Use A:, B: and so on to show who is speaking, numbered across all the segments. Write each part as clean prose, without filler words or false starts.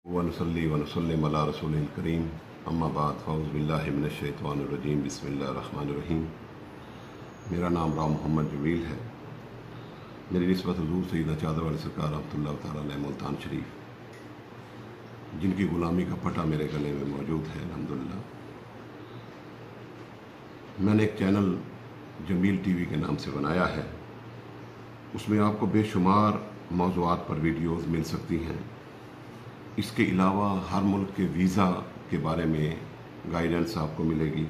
A: वनुसल्ली वनुसल्लिम अला रसूलिल करीम अम्मा बाद फ़ौज़ु बिल्लाहि मिनश शैतानिर रजीम बिस्मिल्लाहिर रहमानिर रहीम। मेरा नाम राव मोहम्मद जमील है। मेरी निस्बत हुज़ूर सैयदना चादर वाले सरकार रहमतुल्लाह तआला अलैह मुल्तान शरीफ, जिनकी ग़ुलामी का पटा मेरे गले में मौजूद है अल्हम्दुलिल्लाह। मैंने एक चैनल जमील टीवी के नाम से बनाया है। उसमें आपको बेशुमार मौज़ूआत पर वीडियोज़ मिल सकती हैं। इसके अलावा हर मुल्क के वीज़ा के बारे में गाइडेंस आपको मिलेगी।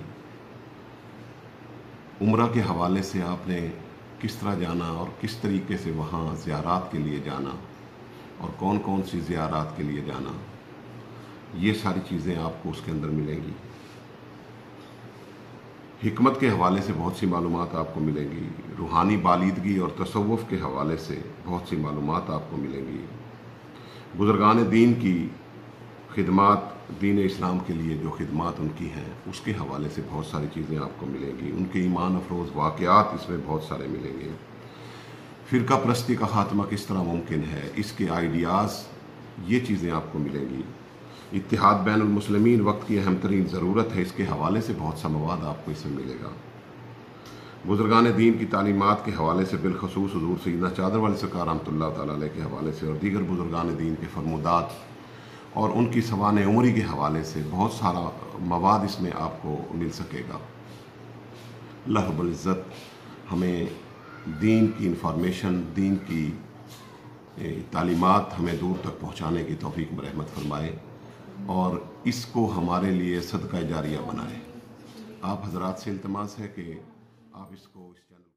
A: उम्रा के हवाले से आपने किस तरह जाना और किस तरीके से वहाँ ज़ियारात के लिए जाना और कौन कौन सी ज़ियारात के लिए जाना, ये सारी चीज़ें आपको उसके अंदर मिलेंगी। हिकमत के हवाले से बहुत सी मालूमात आपको मिलेंगी। रूहानी बालिदगी और तसव्वुफ़ के हवाले से बहुत सी मालूमात आपको मिलेंगी। बुज़ुर्गान दीन की खिदमात, दीन इस्लाम के लिए जो खिदमात उनकी हैं, उसके हवाले से बहुत सारी चीज़ें आपको मिलेंगी। उनके ईमान अफरोज़ वाक़यात इसमें बहुत सारे मिलेंगे। फ़िरका परस्ती का ख़ात्मा किस तरह मुमकिन है, इसके आइडियाज़, ये चीज़ें आपको मिलेंगी। इत्तिहाद बैनुल मुस्लिमीन वक्त की अहम तरीन ज़रूरत है, इसके हवाले से बहुत सा मवाद आपको इसमें मिलेगा। बुज़ुर्गान दीन की तालीमात के हवाले से बिलखसूस हुज़ूर सैयदना चादर वाले सरकार रहमतुल्लाह तआला अलैह के हवाले से और दीगर बुज़ुर्गान दीन के फरमुदात और उनकी सवाने उमरी के हवाले से बहुत सारा मवाद इसमें आपको मिल सकेगा। अल्लाह रब्बुल इज़्ज़त हमें दीन की इंफॉर्मेशन, दीन की तालीमात हमें दूर तक पहुँचाने की तौफीक में रहमत फरमाए और इसको हमारे लिए सदका जारिया बनाए। आप हज़रात से इल्तिमास है कि आप इसको इस चैनल